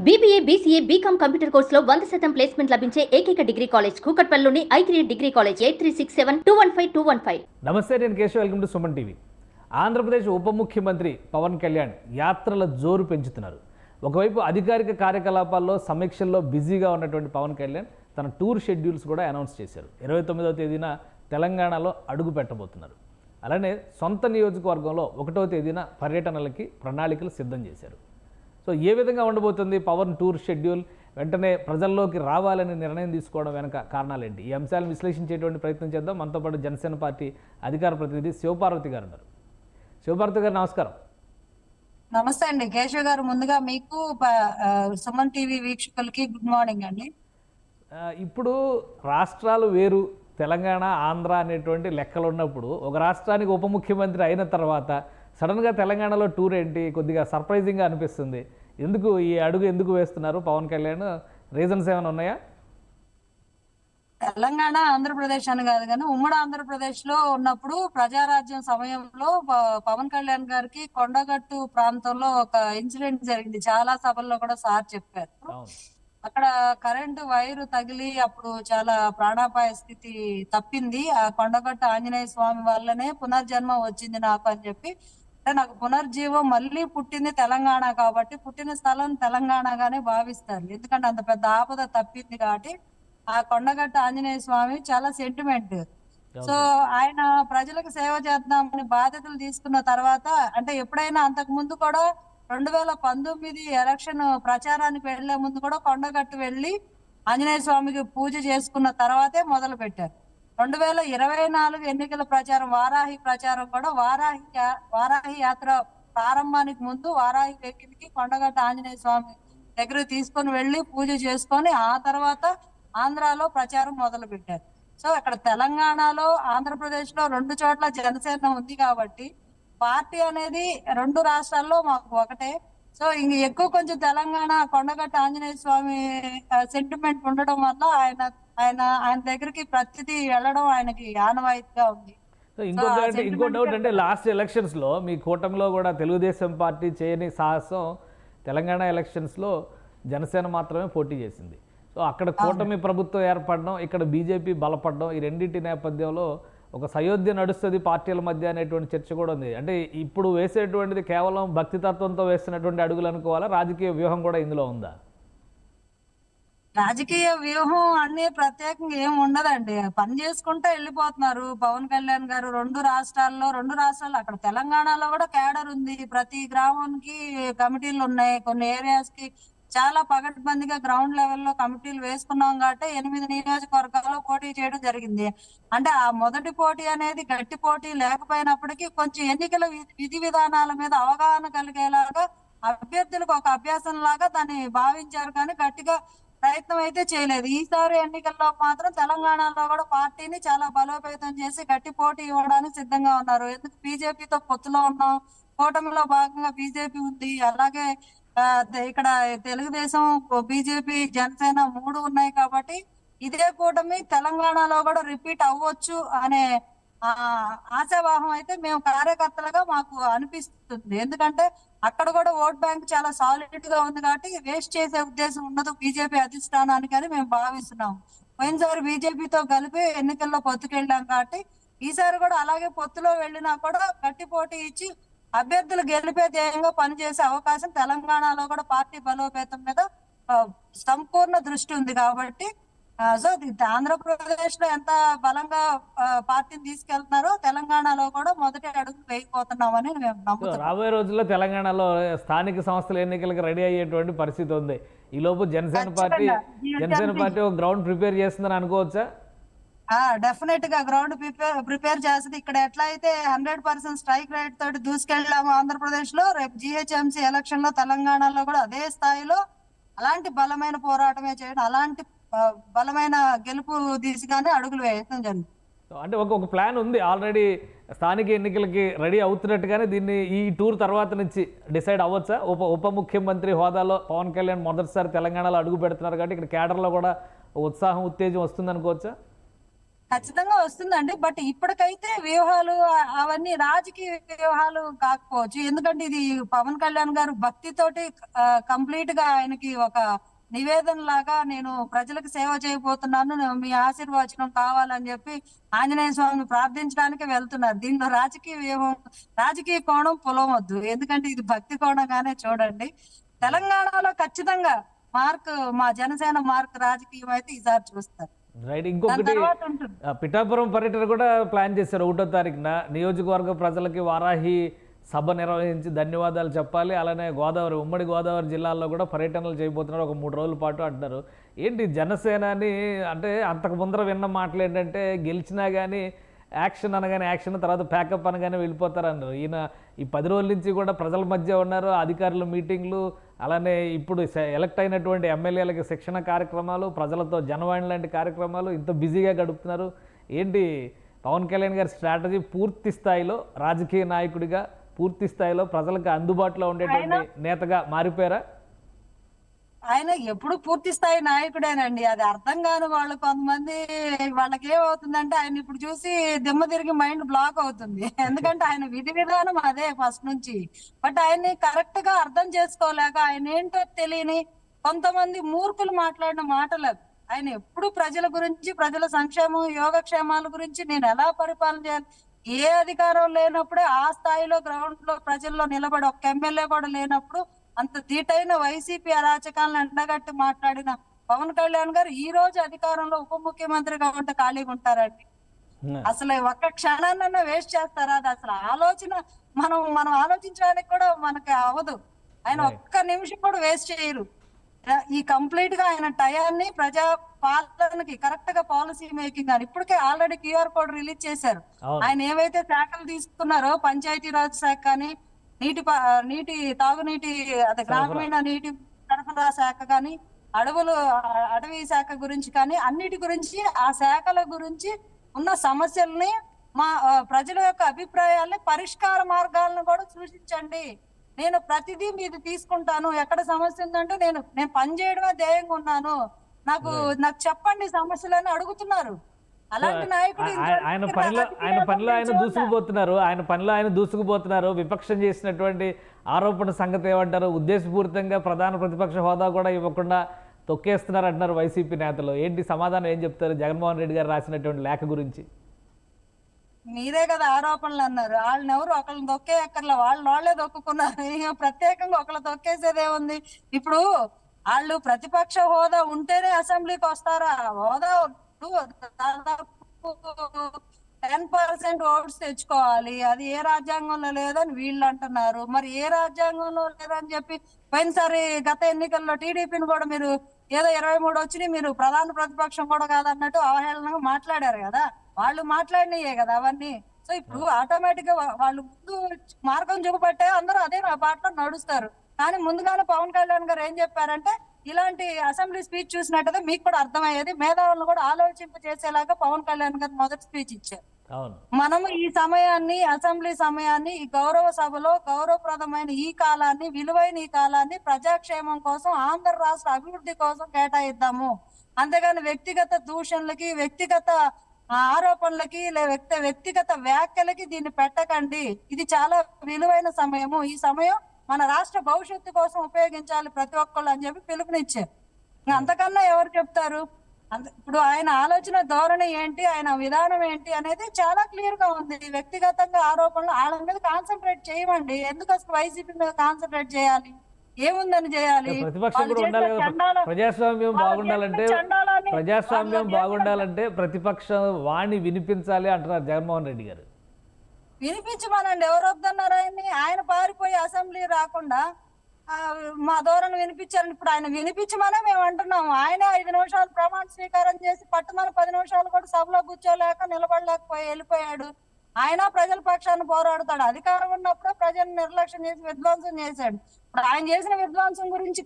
BBA, BCA, BCom computer కోర్సులో 100% placement లభించే ఏకైక డిగ్రీ కాలేజ్ కూకట్పల్లిలోని I3 డిగ్రీ కాలేజ్ 8367215215. నమస్తే, నేను Keshav. Welcome to Suman TV. Andhra Pradesh ఉప ముఖ్యమంత్రి పవన్ కళ్యాణ్ యాత్రల జోరు పెంచుతున్నారు. ఒకవైపు అధికారిక కార్యకలాపాల్లో సమీక్షల్లో బిజీగా ఉన్నటువంటి పవన్ కళ్యాణ్ తన టూర్ షెడ్యూల్స్ కూడా అనౌన్స్ చేశారు. 29వ తేదీన తెలంగాణలో అడుగు పెట్టబోతున్నారు. అలానే సొంత నియోజకవర్గంలో 1వ తేదీన పర్యటనలకి ప్రణాళికలు సిద్ధం చేశారు. సో ఏ విధంగా ఉండబోతుంది పవన్ టూర్ షెడ్యూల్? వెంటనే ప్రజల్లోకి రావాలని నిర్ణయం తీసుకోవడం వెనక కారణాలేంటి? ఈ అంశాలను విశ్లేషించేటువంటి ప్రయత్నం చేద్దాం. మనతో పాటు జనసేన పార్టీ అధికార ప్రతినిధి శివపార్వతి గారు ఉన్నారు. శివపార్వతి గారు నమస్కారం. నమస్తే అండి కేశవ్ గారు. ముందుగా మీకు సుమన్ టీవీ వీక్షకులకి గుడ్ మార్నింగ్ అండి. ఇప్పుడు రాష్ట్రాలు వేరు, తెలంగాణ ఆంధ్ర అనేటువంటి లెక్కలు ఉన్నప్పుడు ఒక రాష్ట్రానికి ఉప ముఖ్యమంత్రి అయిన తర్వాత సడన్గా తెలంగాణలో టూర్ ఏంటి? కొద్దిగా సర్ప్రైజింగ్గా అనిపిస్తుంది. ఎందుకు ఈ అడుగు ఎందుకు వేస్తున్నారు పవన్ కళ్యాణ్? రీజన్స్ ఏమైనా ఉన్నాయా? తెలంగాణ ఆంధ్రప్రదేశ్ అని కాదు కానీ ఉమ్మడి ఆంధ్రప్రదేశ్ లో ఉన్నప్పుడు ప్రజారాజ్యం సమయంలో పవన్ కళ్యాణ్ గారికి కొండగట్టు ప్రాంతంలో ఒక ఇన్సిడెంట్ జరిగింది. చాలా సభల్లో కూడా సార్ చెప్పారు. అక్కడ కరెంటు వైరు తగిలి అప్పుడు చాలా ప్రాణాపాయ స్థితి తప్పింది. ఆ కొండగట్టు ఆంజనేయ స్వామి వల్లనే పునర్జన్మ వచ్చింది నాకు అని చెప్పి, అంటే నాకు పునర్జీవం మళ్ళీ పుట్టింది తెలంగాణ కాబట్టి పుట్టిన స్థలం తెలంగాణగానే భావిస్తారు. ఎందుకంటే అంత పెద్ద ఆపద తప్పింది కాబట్టి ఆ కొండగట్టు ఆంజనేయ స్వామి చాలా సెంటిమెంట్. సో ఆయన ప్రజలకు సేవ చేద్దామని బాధ్యతలు తీసుకున్న తర్వాత, అంటే ఎప్పుడైనా అంతకు ముందు కూడా 2019 ఎలక్షన్ ప్రచారానికి వెళ్లే ముందు కూడా కొండగట్టు వెళ్లి ఆంజనేయ స్వామికి పూజ చేసుకున్న తర్వాతే మొదలు పెట్టారు. 2024 ఎన్నికల ప్రచారం, వారాహి ప్రచారం కూడా వారాహి యాత్ర ప్రారంభానికి ముందు వారాహి వెక్కిలికి కొండగట్టు ఆంజనేయ స్వామి దగ్గర తీసుకొని వెళ్లి పూజ చేసుకొని ఆ తర్వాత ఆంధ్రాలో ప్రచారం మొదలు పెట్టారు. సో ఇక్కడ తెలంగాణలో ఆంధ్రప్రదేశ్ లో 2 చోట్ల జనసేన ఉంది కాబట్టి పార్టీ అనేది 2 రాష్ట్రాల్లో మాకు ఒకటే. సో ఇంక ఎక్కువ కొంచెం తెలంగాణ కొండగట్టు ఆంజనేయ స్వామి సెంటిమెంట్ ఉండడం వల్ల ఆయన దగ్గరికి ప్రతిదీ వెళ్ళడం ఆయనకి ఆనవాయితీగా ఉంది. ఇంకో డౌట్ అంటే లాస్ట్ ఎలక్షన్స్ లో మీ కూటమిలో కూడా తెలుగుదేశం పార్టీ చేయని సాహసం తెలంగాణ ఎలక్షన్స్ లో జనసేన మాత్రమే పోటీ చేసింది. సో అక్కడ కూటమి ప్రభుత్వం ఏర్పడడం, ఇక్కడ బీజేపీ బలపడడం, ఈ రెండింటి నేపథ్యంలో ఒక సయోధ్య నడుస్తుంది పార్టీల మధ్య అనేటువంటి చర్చ కూడా ఉంది. అంటే ఇప్పుడు వేసేటువంటిది కేవలం భక్తి తత్వంతో వేస్తున్నటువంటి అడుగులు అనుకోవాలా? రాజకీయ వ్యూహం కూడా ఇందులో ఉందా? రాజకీయ వ్యూహం అన్ని ప్రత్యేకంగా ఏం ఉండదండి. పని చేసుకుంటూ వెళ్ళిపోతున్నారు పవన్ కళ్యాణ్ గారు. 2 రాష్ట్రాల్లో అక్కడ తెలంగాణలో కూడా కేడర్ ఉంది. ప్రతి గ్రామానికి కమిటీలు ఉన్నాయి. కొన్ని ఏరియాస్ కి చాలా పగడ్బందీగా గ్రౌండ్ లెవెల్లో కమిటీలు వేసుకున్నాం కాబట్టి 8 నియోజకవర్గాల్లో పోటీ చేయడం జరిగింది. అంటే ఆ మొదటి పోటీ అనేది గట్టి పోటీ లేకపోయినప్పటికీ కొంచెం ఎన్నికల విధి విధానాల మీద అవగాహన కలిగేలాగా అభ్యర్థులకు ఒక అభ్యాసం లాగా దాన్ని భావించారు, కానీ గట్టిగా ప్రయత్నం అయితే చేయలేదు. ఈసారి ఎన్నికల్లో మాత్రం తెలంగాణలో కూడా పార్టీని చాలా బలోపేతం చేసి గట్టి పోటీ ఇవ్వడానికి సిద్ధంగా ఉన్నారు. ఎందుకు బీజేపీతో పొత్తులో ఉన్నాం, కూటమిలో భాగంగా బీజేపీ ఉంది. అలాగే ఇక్కడ తెలుగుదేశం, బీజేపీ, జనసేన 3 ఉన్నాయి కాబట్టి ఇదే కూటమి తెలంగాణలో కూడా రిపీట్ అవ్వచ్చు అనే ఆశావాహం అయితే మేము కార్యకర్తలుగా మాకు అనిపిస్తుంది. ఎందుకంటే అక్కడ కూడా ఓట్ బ్యాంక్ చాలా సాలిడ్ గా ఉంది కాబట్టి వేస్ట్ చేసే ఉద్దేశం ఉండదు బీజేపీ అధిష్టానానికి అని మేము భావిస్తున్నాం. పోయినసారి బీజేపీతో కలిపి ఎన్నికల్లో పొత్తుకెళ్ళాం కాబట్టి ఈసారి కూడా అలాగే పొత్తులో వెళ్ళినా కూడా గట్టి పోటీ ఇచ్చి అభ్యర్థులు గెలిపే ధ్యేయంగా పనిచేసే అవకాశం తెలంగాణలో కూడా పార్టీ బలోపేతం మీద సంపూర్ణ దృష్టి ఉంది కాబట్టి సో ఆంధ్రప్రదేశ్ లో ఎంత బలంగా పార్టీని తీసుకెళ్తున్నారో తెలంగాణలో కూడా మొదటి అడుగు వేయకపోతున్నామని మేము నమ్ముతున్నాం. రాబోయే రోజుల్లో తెలంగాణలో స్థానిక సంస్థల ఎన్నికలకు రెడీ అయ్యేటువంటి పరిస్థితి ఉంది. ఈ లోపు జనసేన పార్టీ ఒక గ్రౌండ్ ప్రిపేర్ చేస్తుందని అనుకోవచ్చా? డెఫినెట్ గా గ్రౌండ్ ప్రిపేర్ చేస్తుంది. ఇక్కడ ఎట్లా అయితే 100% స్ట్రైక్ రేట్ తోటి దూసుకెళ్ళాము ఆంధ్రప్రదేశ్ లో, రేపు GHMC ఎలక్షన్ లో తెలంగాణలో కూడా అదే స్థాయిలో అలాంటి బలమైన పోరాటమే చేయడం, అలాంటి బలమైన గెలుపు దిశగానే అడుగులు వేయడం జరిగింది. అంటే ఒక ప్లాన్ ఉంది ఆల్రెడీ, స్థానిక ఎన్నికలకి రెడీ అవుతున్నట్టుగానే దీన్ని ఈ టూర్ తర్వాత నుంచి డిసైడ్ అవ్వచ్చా? ఉప ముఖ్యమంత్రి హోదాలో పవన్ కళ్యాణ్ మొదటిసారి తెలంగాణలో అడుగు పెడుతున్నారు కాబట్టి ఇక్కడ కేడర్లో కూడా ఉత్సాహం, ఉత్తేజం వస్తుంది అనుకోవచ్చా? ఖచ్చితంగా వస్తుందండి. బట్ ఇప్పటికైతే వ్యూహాలు అవన్నీ రాజకీయ వ్యూహాలు కాకపోవచ్చు. ఎందుకంటే ఇది పవన్ కళ్యాణ్ గారు భక్తితోటి కంప్లీట్ గా ఆయనకి ఒక నివేదన లాగా నేను ప్రజలకు సేవ చేయబోతున్నాను, మీ ఆశీర్వచనం కావాలని చెప్పి ఆంజనేయ స్వామిని ప్రార్థించడానికి వెళ్తున్నారు. దీంట్లో రాజకీయ వ్యూహం, రాజకీయ కోణం పొలవద్దు. ఎందుకంటే ఇది భక్తి కోణంగానే చూడండి. తెలంగాణలో ఖచ్చితంగా మార్క్, మా జనసేన మార్క్ రాజకీయం అయితే ఈసారి చూస్తారు. రైట్. దాని ఇంకొకటి తర్వాత ఉంటుంది. పిఠాపురం పర్యటన కూడా ప్లాన్ చేశారు 1వ తారీఖున. నియోజకవర్గ ప్రజలకి వారాహి సభ నిర్వహించి ధన్యవాదాలు చెప్పాలి. అలానే గోదావరి, ఉమ్మడి గోదావరి జిల్లాల్లో కూడా పర్యటనలు చేయబోతున్నారు ఒక 3 రోజుల పాటు అంటున్నారు. ఏంటి జనసేనని అంటే అంతకు ముందర విన్న మాటలు ఏంటంటే గెలిచినా కానీ యాక్షన్ అనగానే యాక్షన్, తర్వాత ప్యాకప్ అనగానే వెళ్ళిపోతారు అన్నారు. ఈయన ఈ 10 రోజుల నుంచి కూడా ప్రజల మధ్య ఉన్నారు. అధికారుల మీటింగ్లు, అలానే ఇప్పుడు ఎలక్ట్ అయినటువంటి ఎమ్మెల్యేలకి శిక్షణ కార్యక్రమాలు, ప్రజలతో జనవాణి లాంటి కార్యక్రమాలు, ఇంత బిజీగా గడుపుతున్నారు. ఏంటి పవన్ కళ్యాణ్ గారి స్ట్రాటజీ? పూర్తి స్థాయిలో రాజకీయ నాయకుడిగా, పూర్తి స్థాయిలో ప్రజలకు అందుబాటులో ఉండేటువంటి నేతగా మారిపోయారా? ఆయన ఎప్పుడు పూర్తి స్థాయి నాయకుడేనండి. అది అర్థం కాని వాళ్ళు కొంతమంది, వాళ్ళకి ఏమవుతుందంటే ఆయన ఇప్పుడు చూసి దిమ్మ తిరిగి మైండ్ బ్లాక్ అవుతుంది. ఎందుకంటే ఆయన విధి విధానం అదే ఫస్ట్ నుంచి. బట్ ఆయన్ని కరెక్ట్ గా అర్థం చేసుకోలేక ఆయన ఏంటో తెలియని కొంతమంది మూర్ఖులు మాట్లాడిన మాటలు. ఆయన ఎప్పుడు ప్రజల గురించి, ప్రజల సంక్షేమం, యోగక్షేమాల గురించి నేను ఎలా పరిపాలన చేయాలి, ఏ అధికారం లేనప్పుడే ఆ స్థాయిలో గ్రౌండ్ లో ప్రజల్లో నిలబడి ఒక్క ఎమ్మెల్యే కూడా లేనప్పుడు అంత ధీటైన వైసీపీ అరాచకాలను ఎండగట్టి మాట్లాడిన పవన్ కళ్యాణ్ గారు ఈ రోజు అధికారంలో ఉప ముఖ్యమంత్రిగా ఉంటే ఖాళీగా ఉంటారండి? అసలు ఒక్క క్షణాన్న వేస్ట్ చేస్తారా? అది అసలు ఆలోచన మనం ఆలోచించడానికి కూడా మనకి అవ్వదు. ఆయన ఒక్క నిమిషం కూడా వేస్ట్ చేయరు. ఈ కంప్లీట్ గా ఆయన టయాన్ని ప్రజా పాలనకి కరెక్ట్ గా పాలసీ మేకింగ్ అని ఇప్పటికే ఆల్రెడీ QR కోడ్ రిలీజ్ చేశారు. ఆయన ఏవైతే శాఖలు తీసుకున్నారో, పంచాయతీరాజ్ శాఖ కానీ, నీటి తాగునీటి, అదే గ్రామీణ నీటి సరఫరా శాఖ కానీ, అడవి శాఖ గురించి కానీ, అన్నిటి గురించి, ఆ శాఖల గురించి ఉన్న సమస్యల్ని, మా ప్రజల యొక్క అభిప్రాయాల్ని, పరిష్కార మార్గాలను కూడా సూచించండి. నేను ప్రతిదీ మీది తీసుకుంటాను. ఎక్కడ సమస్య ఉందంటే నేను పని చేయడమే ధ్యేయంగా ఉన్నాను, నాకు చెప్పండి సమస్యలని అడుగుతున్నారు. అలాంటి నాయకుడు ఆయన పనిలో ఆయన దూసుకుపోతున్నారు. విపక్షం చేసినటువంటి ఆరోపణ సంగతి ఏమంటారు? ఉద్దేశపూరితంగా ప్రధాన ప్రతిపక్ష హోదా కూడా ఇవ్వకుండా తొక్కేస్తున్నారు అంటున్నారు వైసీపీ నేతలు. ఏంటి సమాధానం ఏం చెప్తారు జగన్మోహన్ రెడ్డి గారు రాసినటువంటి లేఖ గురించి? మీరే కదా ఆరోపణలు అన్నారు. వాళ్ళని ఎవరు ఒకళ్ళని తొక్కే ఎక్కర్లే, వాళ్ళే తొక్కుకున్నారు. ప్రత్యేకంగా ఒకళ్ళు తొక్కేసేదేముంది? ఇప్పుడు వాళ్ళు ప్రతిపక్ష హోదా ఉంటేనే అసెంబ్లీకి వస్తారా? హోదా దాదాపు 10% ఓట్స్ తెచ్చుకోవాలి. అది ఏ రాజ్యాంగంలో లేదని వీళ్ళు అంటున్నారు. మరి ఏ రాజ్యాంగంలో లేదని చెప్పి పోయినసారి గత ఎన్నికల్లో టీడీపీని కూడా మీరు ఏదో 23 వచ్చినాయి, మీరు ప్రధాన ప్రతిపక్షం కూడా కాదన్నట్టు అవహేళనగా మాట్లాడారు కదా. వాళ్ళు మాట్లాడినయే కదా అవన్నీ. సో ఇప్పుడు ఆటోమేటిక్ గా వాళ్ళు ముందు మార్గం చూపట్టే అందరూ అదే బాటలో నడుస్తారు. కానీ ముందుగానే పవన్ కళ్యాణ్ గారు ఏం చెప్పారంటే, ఇలాంటి అసెంబ్లీ స్పీచ్ చూసినట్టయితే మీకు కూడా అర్థమయ్యేది, మేధావులను కూడా ఆలోచింప చేసేలాగా పవన్ కళ్యాణ్ గారు మొదటి స్పీచ్ ఇచ్చారు. మనము ఈ సమయాన్ని, అసెంబ్లీ సమయాన్ని, ఈ గౌరవ సభలో గౌరవప్రదమైన ఈ కాలాన్ని, విలువైన ఈ కాలాన్ని ప్రజాక్షేమం కోసం, ఆంధ్ర రాష్ట్ర అభివృద్ధి కోసం కేటాయిద్దాము. అంతేగాని వ్యక్తిగత దూషణలకి, వ్యక్తిగత ఆరోపణలకి, వ్యక్తిగత వ్యాఖ్యలకి దీన్ని పెట్టకండి. ఇది చాలా విలువైన సమయము. ఈ సమయం మన రాష్ట్ర భవిష్యత్తు కోసం ఉపయోగించాలి ప్రతి ఒక్కళ్ళు అని చెప్పి పిలుపునిచ్చారు. అంతకన్నా ఎవరు చెప్తారు? ఇప్పుడు ఆయన ఆలోచన ధోరణి ఏంటి, ఆయన విధానం ఏంటి అనేది చాలా క్లియర్ గా ఉంది. వ్యక్తిగతంగా ఆరోపణలు వాళ్ళ మీద కాన్సన్ట్రేట్ చేయమండి. ఎందుకు అసలు వైసీపీ మీద కాన్సన్ట్రేట్ చేయాలి? ఏముందని చేయాలి? ప్రజాస్వామ్యం బాగుండాలంటే ప్రతిపక్ష వాణి వినిపించాలి అంటున్నారు జగన్మోహన్ రెడ్డి గారు. వినిపించమనండి, ఎవరు వద్దన్నారు ఆయన్ని? ఆయన పారిపోయి అసెంబ్లీ రాకుండా మా ధోరణి వినిపించాలని ఇప్పుడు ఆయన వినిపించమనే మేము అంటున్నాము. ఆయన 5 నిమిషాలు ప్రమాణ స్వీకారం చేసి పట్టుమని 10 నిమిషాలు కూడా సభలో కూర్చోలేక వెళ్ళిపోయాడు. ఆయన ప్రజల పక్షాన్ని పోరాడుతాడు. అధికారం ఉన్నప్పుడు ప్రజలను నిర్లక్ష్యం చేసి విధ్వంసం చేశాడు. ఇప్పుడు ఆయన చేసిన విధ్వంసం గురించి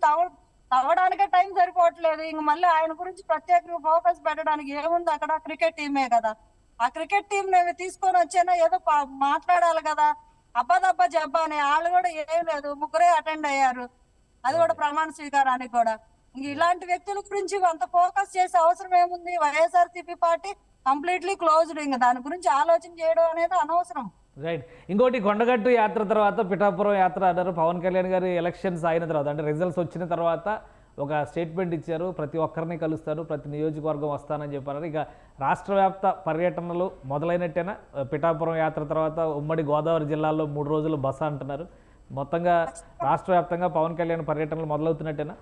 తవ్వడానికే టైం సరిపోవట్లేదు. ఇంక మళ్ళీ ఆయన గురించి ప్రత్యేకంగా ఫోకస్ పెట్టడానికి ఏముంది? అక్కడ క్రికెట్ టీమే కదా. ఆ క్రికెట్ టీం నేను తీసుకొని వచ్చానో ఏదో మాట్లాడాలి కదా. అబ్బాదబ్బా జబ్బా అని వాళ్ళు కూడా ఏం లేదు, 3 అటెండ్ అయ్యారు. అది కూడా ప్రమాణ స్వీకారానికి కూడా. ఇలాంటి వ్యక్తుల గురించి అంత ఫోకస్ చేసే అవసరం ఏముంది? YSRCP party completely closed. ఇంకా దాని గురించి ఆలోచన చేయడం అనేది అనవసరం. రైట్. ఇంకోటి కొండగట్టు యాత్ర తర్వాత పిఠాపురం యాత్ర అన్నారు. పవన్ కళ్యాణ్ గారి ఎలక్షన్స్ అయిన తర్వాత అంటే రిజల్ట్స్ వచ్చిన తర్వాత ఒక స్టేట్మెంట్ ఇచ్చారు, ప్రతి ఒక్కరిని కలుస్తాను, ప్రతి నియోజకవర్గం వస్తానని చెప్పారు. ఇక రాష్ట్ర వ్యాప్త పర్యటనలు మొదలైనట్టేనా? పిఠాపురం యాత్ర తర్వాత ఉమ్మడి గోదావరి జిల్లాలో 3 రోజులు బస అంటున్నారు. మొత్తంగా రాష్ట్ర వ్యాప్తంగా పవన్ కళ్యాణ్ పర్యటనలు మొదలవుతున్నట్టేనా?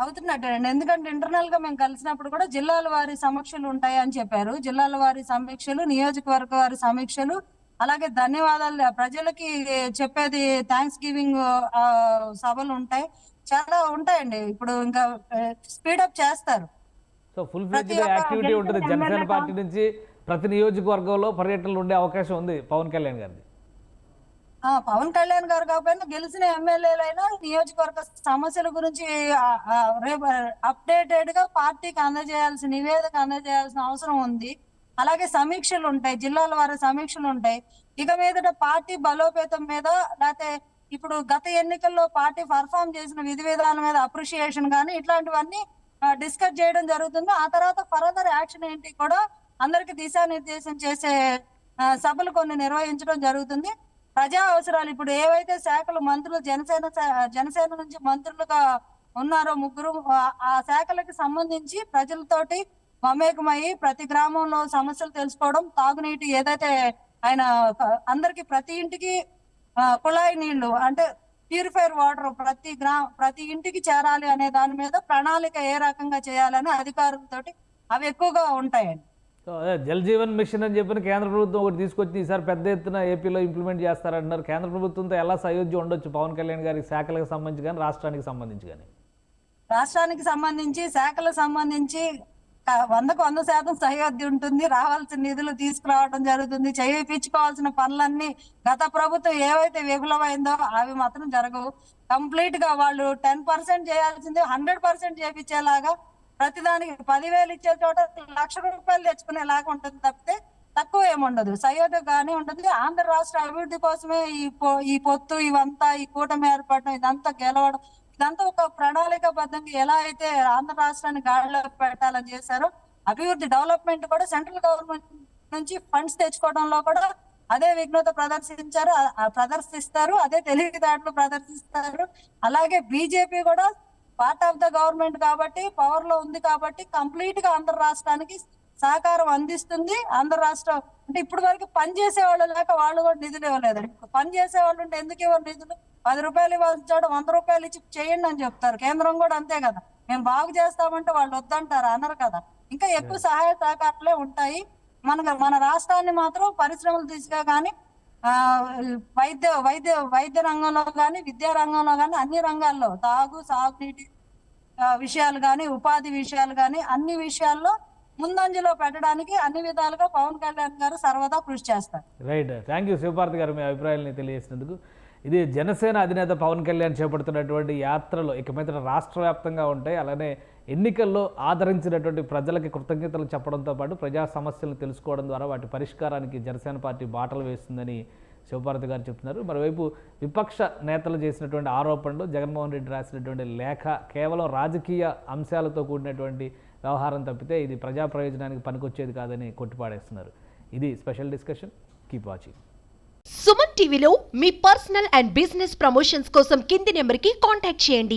అవుతున్నట్టేనండి. ఎందుకంటే ఇంటర్నల్ గా మేము కలిసినప్పుడు కూడా జిల్లాల వారి సమీక్షలు ఉంటాయి అని చెప్పారు. జిల్లాల వారి సమీక్షలు, నియోజకవర్గ వారి సమీక్షలు, అలాగే ధన్యవాదాలు ప్రజలకి చెప్పేది, థ్యాంక్స్ గివింగ్ సభలు ఉంటాయి, చాలా ఉంటాయండి. ఇప్పుడు ఇంకా స్పీడప్ చేస్తారు. సో ఫుల్ ఫ్లెడ్జ్డ్ యాక్టివిటీ ఉంటుంది. జనసేన పార్టీ నుంచి ప్రతి నియోజకవర్గంలో పర్యటనలు ఉండే అవకాశం ఉంది పవన్ కళ్యాణ్ గారిది. పవన్ కళ్యాణ్ గారు కాకపోయినా గెలిచిన ఎమ్మెల్యేలైనా నియోజకవర్గ సమస్యల గురించి అప్డేటెడ్ గా పార్టీకి అందజేయాల్సిన నివేదిక అందజేయాల్సిన అవసరం ఉంది. అలాగే సమీక్షలు ఉంటాయి, జిల్లాల వారి సమీక్షలు ఉంటాయి. ఇక మీదట పార్టీ బలోపేతం మీద, లేకపోతే ఇప్పుడు గత ఎన్నికల్లో పార్టీ పర్ఫామ్ చేసిన విధి విధానం మీద అప్రిషియేషన్ కానీ ఇట్లాంటివన్నీ డిస్కస్ చేయడం జరుగుతుంది. ఆ తర్వాత ఫర్దర్ యాక్షన్ ఏంటి కూడా అందరికి దిశానిర్దేశం చేసే సభలు కొన్ని నిర్వహించడం జరుగుతుంది. ప్రజా అవసరాలు ఇప్పుడు ఏవైతే శాఖలు మంత్రులు జనసేన నుంచి మంత్రులుగా ఉన్నారో 3 ఆ శాఖలకు సంబంధించి ప్రజలతోటి మమేకమయ్యి ప్రతి గ్రామంలో సమస్యలు తెలుసుకోవడం, తాగునీటి ఏదైతే ఆయన అందరికి ప్రతి ఇంటికి కుళాయి నీళ్లు అంటే ప్యూరిఫైర్ వాటర్ ప్రతి ఇంటికి చేరాలి అనే దాని మీద ప్రణాళిక ఏ రకంగా చేయాలని అధికారులతోటి అవి ఎక్కువగా ఉంటాయండి. సో అదే జల్ జీవన్ మిషన్ అని చెప్పిన కేంద్ర ప్రభుత్వం ఒకటి తీసుకొచ్చి ఈసారి పెద్ద ఎత్తున ఏపీలో ఇంప్లిమెంట్ చేస్తారంటున్నారు. కేంద్ర ప్రభుత్వంతో ఎలా సయోధ్యం ఉండొచ్చు పవన్ కళ్యాణ్ గారి శాఖలకు సంబంధించి కానీ రాష్ట్రానికి సంబంధించి కానీ? రాష్ట్రానికి సంబంధించి శాఖలకు సంబంధించి 100% సహయోధ్య ఉంటుంది. రావాల్సిన నిధులు తీసుకురావడం జరుగుతుంది. చేయించుకోవాల్సిన పనులన్నీ గత ప్రభుత్వం ఏవైతే విఫలమైందో అవి మాత్రం జరగవు. కంప్లీట్ గా వాళ్ళు 10% చేయాల్సింది 100% చేయించేలాగా, ప్రతిదానికి 10,000 ఇచ్చే చోట 1,00,000 రూపాయలు తెచ్చుకునేలాగా ఉంటుంది తప్పితే తక్కువ ఏముండదు. సయోధ్య గానీ ఉంటుంది. ఆంధ్ర రాష్ట్ర అభివృద్ధి కోసమే ఈ పొత్తు, ఇవంతా ఈ కూటమి ఏర్పడడం, ఇదంతా గెలవడం, ఇదంతా ఒక ప్రణాళికాబద్ధంగా ఎలా అయితే ఆంధ్ర రాష్ట్రాన్ని గాడిలో పెట్టాలని చేశారో, అభివృద్ధి డెవలప్మెంట్ కూడా సెంట్రల్ గవర్నమెంట్ నుంచి ఫండ్స్ తెచ్చుకోవడంలో కూడా అదే విఘ్నత ప్రదర్శిస్తారు, అదే తెలివితేటలు ప్రదర్శిస్తారు. అలాగే బీజేపీ కూడా పార్ట్ ఆఫ్ ద గవర్నమెంట్ కాబట్టి, పవర్ లో ఉంది కాబట్టి కంప్లీట్ గా ఆంధ్ర రాష్ట్రానికి సహకారం అందిస్తుంది. ఆంధ్ర రాష్ట్రం అంటే ఇప్పుడు వరకు పని చేసేవాళ్ళు లేక వాళ్ళు కూడా నిధులు ఇవ్వలేదండి. పని చేసేవాళ్ళు ఉంటే ఎందుకు ఇవ్వరు నిధులు? 10 రూపాయలు ఇవ్వాల్సిన చోట 100 రూపాయలు ఇచ్చి చేయండి అని చెప్తారు. కేంద్రం కూడా అంతే కదా, మేము బాగు చేస్తామంటే వాళ్ళు వద్దంటారు, అనరు కదా. ఇంకా ఎక్కువ సహాయ సహకారాలే ఉంటాయి. మన రాష్ట్రాన్ని మాత్రం పరిశ్రమలు దిశగా కానీ, వైద్య రంగంలో కానీ, విద్యా రంగంలో కానీ, అన్ని రంగాల్లో సాగునీటి విషయాలు కానీ, ఉపాధి విషయాలు కానీ, అన్ని విషయాల్లో ముందంజలో పెట్టడానికి అన్ని విధాలుగా పవన్ కళ్యాణ్ గారు సర్వదా కృషి చేస్తారు. రైట్. థ్యాంక్ యూ శివపార్తి గారు, మీ అభిప్రాయాలని తెలియజేసినందుకు. ఇది జనసేన అధినేత పవన్ కళ్యాణ్ చేపడుతున్నటువంటి యాత్రలు ఇక మీద రాష్ట్ర వ్యాప్తంగా ఉంటాయి. అలానే ఎన్నికల్లో ఆదరించినటువంటి ప్రజలకి కృతజ్ఞతలు చెప్పడంతో పాటు ప్రజా సమస్యలను తెలుసుకోవడం ద్వారా వాటి పరిష్కారానికి జనసేన పార్టీ బాటలు వేస్తుందని శివపార్తి గారు చెప్తున్నారు. మరోవైపు విపక్ష నేతలు చేసినటువంటి ఆరోపణలు, జగన్మోహన్ రెడ్డి రాసినటువంటి లేఖ కేవలం రాజకీయ అంశాలతో కూడినటువంటి వ్యవహారం తప్పితే ఇది ప్రజా ప్రయోజనానికి పనికొచ్చేది కాదని కొట్టిపాడేస్తున్నారు. ఇది special discussion. Keep watching. Suman టీవీలో మీ పర్సనల్ అండ్ బిజినెస్ ప్రమోషన్స్ కోసం కింది నెంబర్కి కాంటాక్ట్ చేయండి.